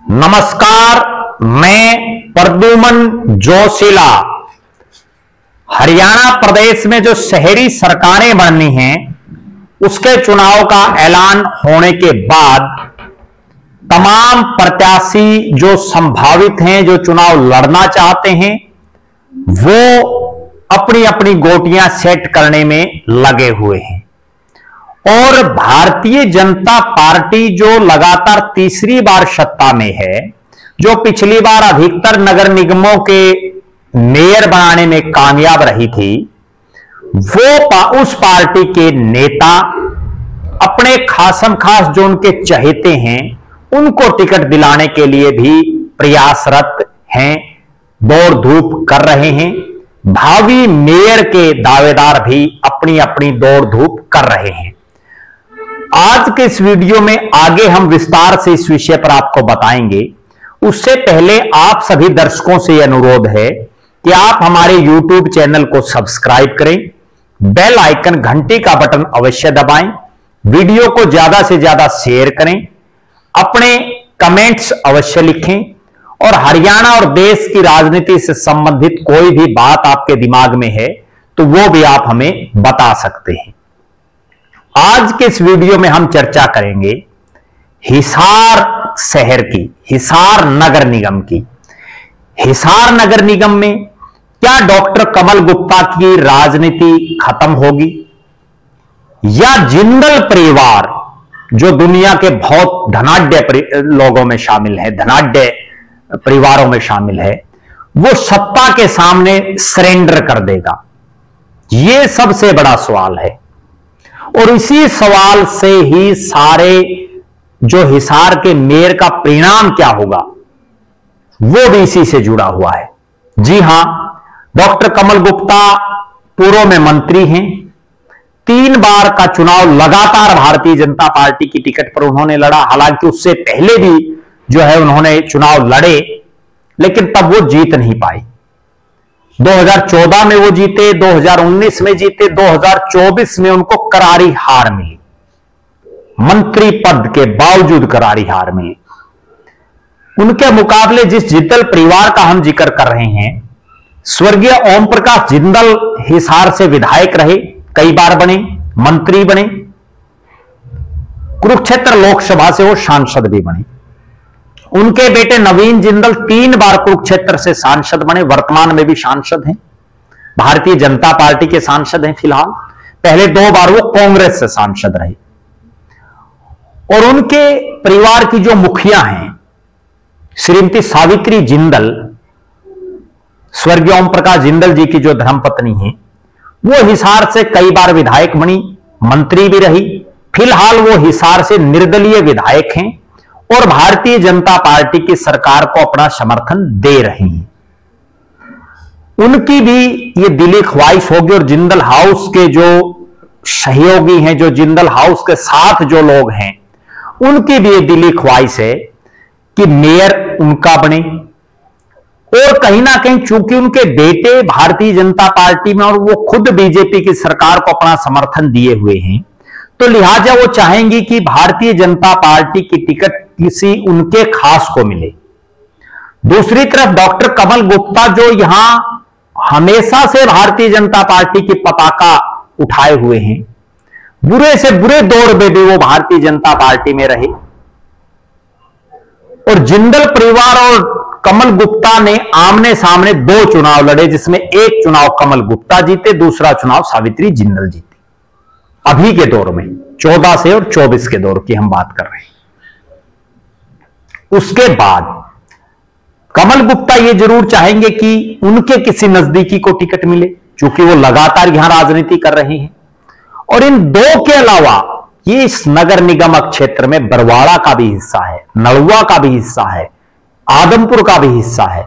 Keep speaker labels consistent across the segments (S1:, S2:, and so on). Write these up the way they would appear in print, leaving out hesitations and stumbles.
S1: नमस्कार, मैं प्रद्युमन जोशीला। हरियाणा प्रदेश में जो शहरी सरकारें बननी हैं उसके चुनाव का ऐलान होने के बाद तमाम प्रत्याशी जो संभावित हैं, जो चुनाव लड़ना चाहते हैं, वो अपनी अपनी गोटियां सेट करने में लगे हुए हैं। और भारतीय जनता पार्टी जो लगातार तीसरी बार सत्ता में है, जो पिछली बार अधिकतर नगर निगमों के मेयर बनाने में कामयाब रही थी, वो उस पार्टी के नेता अपने खासम खास जो उनके चहेते हैं उनको टिकट दिलाने के लिए भी प्रयासरत हैं, दौड़ धूप कर रहे हैं। भावी मेयर के दावेदार भी अपनी अपनी दौड़ धूप कर रहे हैं। आज के इस वीडियो में आगे हम विस्तार से इस विषय पर आपको बताएंगे। उससे पहले आप सभी दर्शकों से यह अनुरोध है कि आप हमारे YouTube चैनल को सब्सक्राइब करें, बेल आइकन घंटी का बटन अवश्य दबाएं, वीडियो को ज्यादा से ज्यादा शेयर करें, अपने कमेंट्स अवश्य लिखें और हरियाणा और देश की राजनीति से संबंधित कोई भी बात आपके दिमाग में है तो वो भी आप हमें बता सकते हैं। आज के इस वीडियो में हम चर्चा करेंगे हिसार शहर की, हिसार नगर निगम की। हिसार नगर निगम में क्या डॉक्टर कमल गुप्ता की राजनीति खत्म होगी या जिंदल परिवार, जो दुनिया के बहुत धनाढ्य लोगों में शामिल है, धनाढ्य परिवारों में शामिल है, वो सत्ता के सामने सरेंडर कर देगा? यह सबसे बड़ा सवाल है। और इसी सवाल से ही सारे जो हिसार के मेयर का परिणाम क्या होगा वो भी इसी से जुड़ा हुआ है। जी हां, डॉक्टर कमल गुप्ता पूर्व में मंत्री हैं। 3 बार का चुनाव लगातार भारतीय जनता पार्टी की टिकट पर उन्होंने लड़ा। हालांकि उससे पहले भी जो है उन्होंने चुनाव लड़े, लेकिन तब वो जीत नहीं पाई। 2014 में वो जीते, 2019 में जीते, 2024 में उनको करारी हार मिली, मंत्री पद के बावजूद करारी हार मिली। उनके मुकाबले जिस जिंदल परिवार का हम जिक्र कर रहे हैं, स्वर्गीय ओम प्रकाश जिंदल हिसार से विधायक रहे, कई बार बने, मंत्री बने, कुरुक्षेत्र लोकसभा से वो सांसद भी बने। उनके बेटे नवीन जिंदल 3 बार कुरुक्षेत्र से सांसद बने, वर्तमान में भी सांसद हैं, भारतीय जनता पार्टी के सांसद हैं फिलहाल। पहले 2 बार वो कांग्रेस से सांसद रहे। और उनके परिवार की जो मुखिया हैं, श्रीमती सावित्री जिंदल, स्वर्गीय ओम प्रकाश जिंदल जी की जो धर्मपत्नी है, वो हिसार से कई बार विधायक बनी, मंत्री भी रही। फिलहाल वो हिसार से निर्दलीय विधायक हैं और भारतीय जनता पार्टी की सरकार को अपना समर्थन दे रही हैं। उनकी भी ये दिली ख्वाहिश होगी और जिंदल हाउस के जो सहयोगी हैं, जो जिंदल हाउस के साथ जो लोग हैं, उनकी भी ये दिली ख्वाहिश है कि मेयर उनका बने। और कहीं ना कहीं चूंकि उनके बेटे भारतीय जनता पार्टी में और वो खुद बीजेपी की सरकार को अपना समर्थन दिए हुए हैं, तो लिहाजा वो चाहेंगी कि भारतीय जनता पार्टी की टिकट किसी उनके खास को मिले। दूसरी तरफ डॉक्टर कमल गुप्ता, जो यहां हमेशा से भारतीय जनता पार्टी की पताका उठाए हुए हैं, बुरे से बुरे दौर में भी वो भारतीय जनता पार्टी में रहे। और जिंदल परिवार और कमल गुप्ता ने आमने सामने 2 चुनाव लड़े, जिसमें एक चुनाव कमल गुप्ता जीते, दूसरा चुनाव सावित्री जिंदल जीती। अभी के दौर में 14 से और 24 के दौर की हम बात कर रहे हैं। उसके बाद कमल गुप्ता ये जरूर चाहेंगे कि उनके किसी नजदीकी को टिकट मिले, क्योंकि वो लगातार यहां राजनीति कर रहे हैं। और इन 2 के अलावा ये इस नगर निगम क्षेत्र में बरवाड़ा का भी हिस्सा है, नलवा का भी हिस्सा है, आदमपुर का भी हिस्सा है।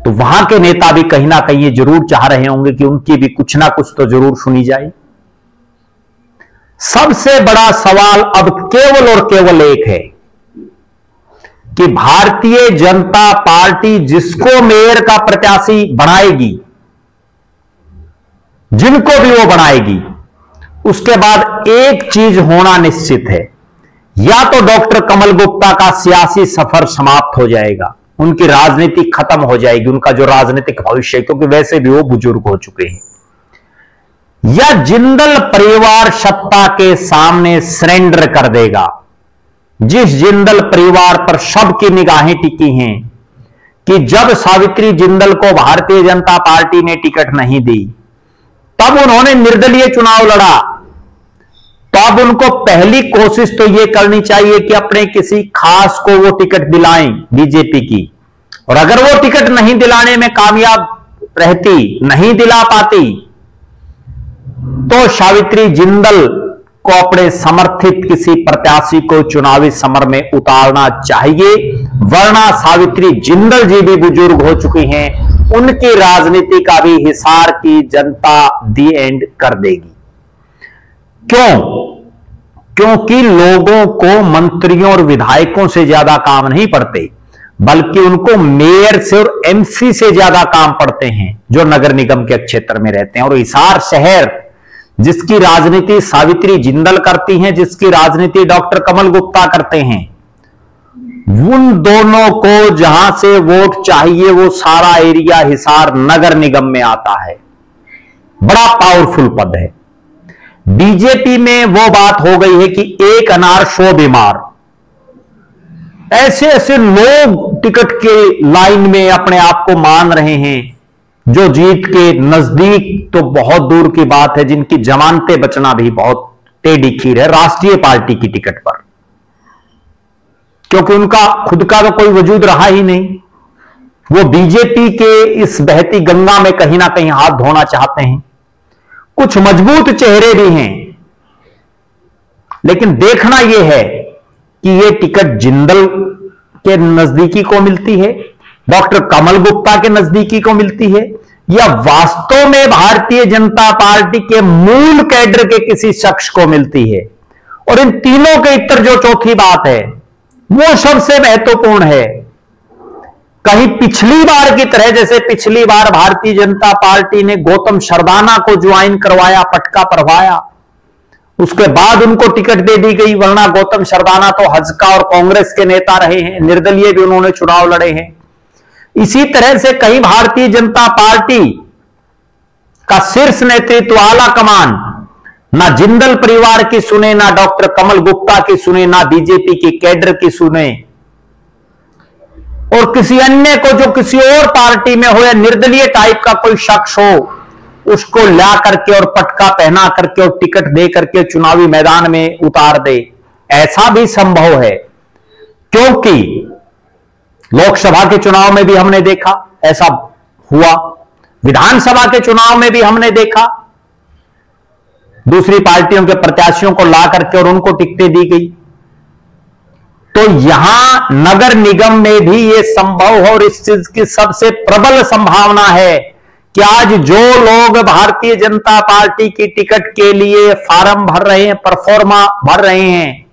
S1: तो वहां के नेता भी कहीं ना कहीं ये जरूर चाह रहे होंगे कि उनकी भी कुछ ना कुछ तो जरूर सुनी जाए। सबसे बड़ा सवाल अब केवल और केवल एक है कि भारतीय जनता पार्टी जिसको मेयर का प्रत्याशी बनाएगी, जिनको भी वो बनाएगी, उसके बाद एक चीज होना निश्चित है या तो डॉक्टर कमल गुप्ता का सियासी सफर समाप्त हो जाएगा, उनकी राजनीति खत्म हो जाएगी, उनका जो राजनीतिक भविष्य, क्योंकि वैसे भी वो बुजुर्ग हो चुके हैं, या जिंदल परिवार सत्ता के सामने सरेंडर कर देगा। जिस जिंदल परिवार पर सबकी निगाहें टिकी हैं कि जब सावित्री जिंदल को भारतीय जनता पार्टी ने टिकट नहीं दी, तब उन्होंने निर्दलीय चुनाव लड़ा, तो अब उनको पहली कोशिश तो यह करनी चाहिए कि अपने किसी खास को वो टिकट दिलाएं बीजेपी की, और अगर वो टिकट नहीं दिलाने में कामयाब रहती, नहीं दिला पाती, तो सावित्री जिंदल को अपने समर्थित किसी प्रत्याशी को चुनावी समर में उतारना चाहिए, वरना सावित्री जिंदल जी भी बुजुर्ग हो चुकी हैं, उनकी राजनीति का भी हिसार की जनता दी एंड कर देगी। क्यों? क्योंकि लोगों को मंत्रियों और विधायकों से ज्यादा काम नहीं पड़ते, बल्कि उनको मेयर से और एमसी से ज्यादा काम पड़ते हैं जो नगर निगम के क्षेत्र में रहते हैं। और हिसार शहर जिसकी राजनीति सावित्री जिंदल करती हैं, जिसकी राजनीति डॉक्टर कमल गुप्ता करते हैं, उन दोनों को जहां से वोट चाहिए वो सारा एरिया हिसार नगर निगम में आता है। बड़ा पावरफुल पद है। बीजेपी में वो बात हो गई है कि एक अनार 100 बीमार। ऐसे ऐसे लोग टिकट के लाइन में अपने आप को मान रहे हैं जो जीत के नजदीक तो बहुत दूर की बात है, जिनकी जमानतें बचना भी बहुत टेढ़ी खीर है राष्ट्रीय पार्टी की टिकट पर, क्योंकि उनका खुद का तो कोई वजूद रहा ही नहीं। वो बीजेपी के इस बहती गंगा में कहीं ना कहीं हाथ धोना चाहते हैं। कुछ मजबूत चेहरे भी हैं, लेकिन देखना यह है कि यह टिकट जिंदल के नजदीकी को मिलती है, डॉक्टर कमल गुप्ता के नजदीकी को मिलती है, या वास्तव में भारतीय जनता पार्टी के मूल कैडर के किसी शख्स को मिलती है। और इन तीनों के इतर जो चौथी बात है वो सबसे महत्वपूर्ण है। कहीं पिछली बार की तरह, जैसे पिछली बार भारतीय जनता पार्टी ने गौतम सरदाना को ज्वाइन करवाया, पटका पढ़वाया, उसके बाद उनको टिकट दे दी गई, वरना गौतम सरदाना तो हजका और कांग्रेस के नेता रहे हैं, निर्दलीय भी उन्होंने चुनाव लड़े हैं। इसी तरह से कहीं भारतीय जनता पार्टी का शीर्ष नेतृत्व, आला कमान ना जिंदल परिवार की सुने, ना डॉक्टर कमल गुप्ता की सुने, ना बीजेपी की कैडर की सुने, और किसी अन्य को जो किसी और पार्टी में हो या निर्दलीय टाइप का कोई शख्स हो, उसको ला करके और पटका पहना करके और टिकट दे करके चुनावी मैदान में उतार दे। ऐसा भी संभव है, क्योंकि लोकसभा के चुनाव में भी हमने देखा ऐसा हुआ, विधानसभा के चुनाव में भी हमने देखा, दूसरी पार्टियों के प्रत्याशियों को ला करके और उनको टिकटें दी गई। तो यहां नगर निगम में भी यह संभव हो, और इस चीज की सबसे प्रबल संभावना है कि आज जो लोग भारतीय जनता पार्टी की टिकट के लिए फार्म भर रहे हैं, परफॉर्मा भर रहे हैं,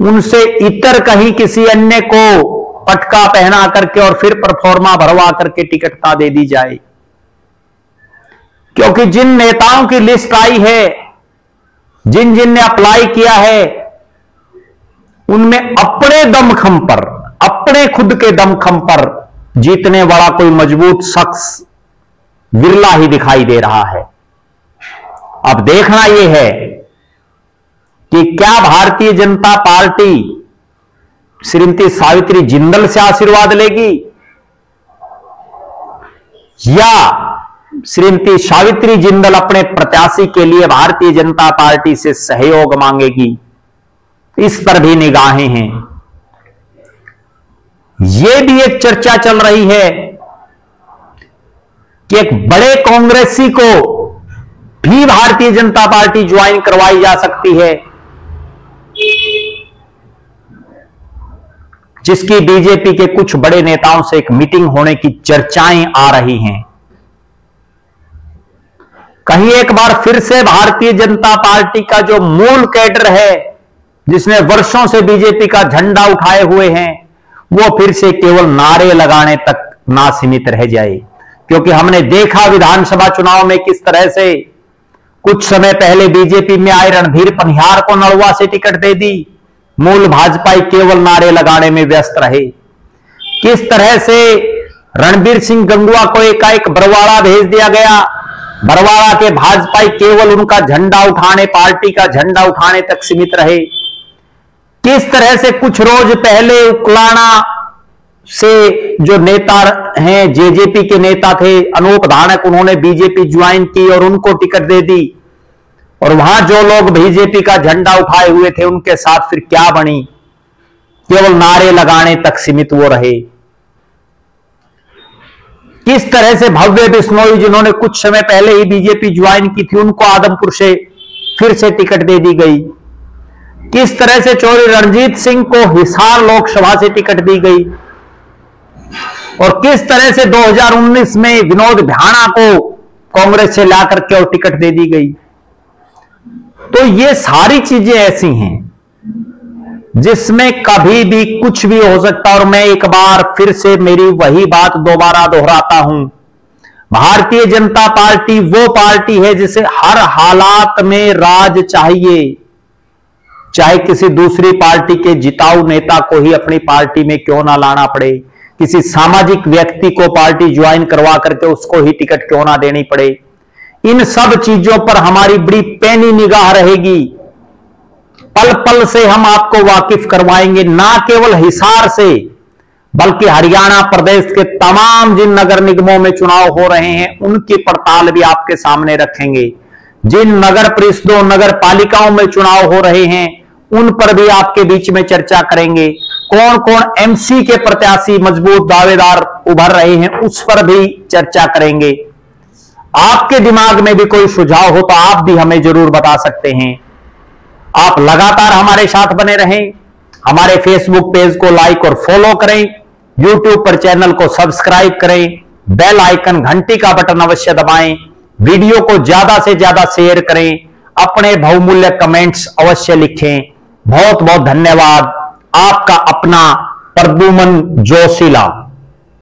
S1: उनसे इतर कहीं किसी अन्य को पटका पहना करके और फिर परफॉर्मा भरवा करके टिकट ना दे दी जाए। क्योंकि जिन नेताओं की लिस्ट आई है, जिन जिन ने अप्लाई किया है, उनमें अपने दमखम पर, अपने खुद के दमखम पर जीतने वाला कोई मजबूत शख्स विरला ही दिखाई दे रहा है। अब देखना यह है कि क्या भारतीय जनता पार्टी श्रीमती सावित्री जिंदल से आशीर्वाद लेगी, या श्रीमती सावित्री जिंदल अपने प्रत्याशी के लिए भारतीय जनता पार्टी से सहयोग मांगेगी। इस पर भी निगाहें हैं। यह भी एक चर्चा चल रही है कि एक बड़े कांग्रेसी को भी भारतीय जनता पार्टी ज्वाइन करवाई जा सकती है, जिसकी बीजेपी के कुछ बड़े नेताओं से एक मीटिंग होने की चर्चाएं आ रही हैं। कहीं एक बार फिर से भारतीय जनता पार्टी का जो मूल कैडर है, जिसने वर्षों से बीजेपी का झंडा उठाए हुए हैं, वो फिर से केवल नारे लगाने तक ना सीमित रह जाए। क्योंकि हमने देखा विधानसभा चुनाव में किस तरह से कुछ समय पहले बीजेपी में आए रणधीर पनिहार को नड़वा से टिकट दे दी, मूल भाजपाई केवल नारे लगाने में व्यस्त रहे। किस तरह से रणबीर सिंह गंगुआ को एकाएक बरवाड़ा भेज दिया गया, बरवाड़ा के भाजपाई केवल उनका झंडा उठाने, पार्टी का झंडा उठाने तक सीमित रहे। किस तरह से कुछ रोज पहले उकलाना से जो नेता हैं, जेजेपी के नेता थे अनूप धानक, उन्होंने बीजेपी ज्वाइन की और उनको टिकट दे दी, और वहां जो लोग बीजेपी का झंडा उठाए हुए थे उनके साथ फिर क्या बनी, केवल नारे लगाने तक सीमित वो रहे। किस तरह से भव्य बिश्नोई, जिन्होंने कुछ समय पहले ही बीजेपी ज्वाइन की थी, उनको आदमपुर से फिर से टिकट दे दी गई। किस तरह से चौधरी रणजीत सिंह को हिसार लोकसभा से टिकट दी गई, और किस तरह से 2019 में विनोद भाणा को कांग्रेस से लाकर के और टिकट दे दी गई। तो ये सारी चीजें ऐसी हैं जिसमें कभी भी कुछ भी हो सकता। और मैं एक बार फिर से मेरी वही बात दोबारा दोहराता हूं, भारतीय जनता पार्टी वो पार्टी है जिसे हर हालात में राज चाहिए, चाहे किसी दूसरी पार्टी के जिताऊ नेता को ही अपनी पार्टी में क्यों ना लाना पड़े, किसी सामाजिक व्यक्ति को पार्टी ज्वाइन करवा करके उसको ही टिकट क्यों ना देनी पड़े। इन सब चीजों पर हमारी बड़ी पैनी निगाह रहेगी, पल पल से हम आपको वाकिफ करवाएंगे, ना केवल हिसार से बल्कि हरियाणा प्रदेश के तमाम जिन नगर निगमों में चुनाव हो रहे हैं उनकी पड़ताल भी आपके सामने रखेंगे। जिन नगर परिषदों, नगर पालिकाओं में चुनाव हो रहे हैं उन पर भी आपके बीच में चर्चा करेंगे। कौन कौन एमसी के प्रत्याशी मजबूत दावेदार उभर रहे हैं उस पर भी चर्चा करेंगे। आपके दिमाग में भी कोई सुझाव हो तो आप भी हमें जरूर बता सकते हैं। आप लगातार हमारे साथ बने रहें, हमारे फेसबुक पेज को लाइक और फॉलो करें, यूट्यूब पर चैनल को सब्सक्राइब करें, बेल आइकन घंटी का बटन अवश्य दबाएं, वीडियो को ज्यादा से ज्यादा शेयर करें, अपने बहुमूल्य कमेंट्स अवश्य लिखें। बहुत बहुत धन्यवाद। आपका अपना प्रद्युमन जोशीला।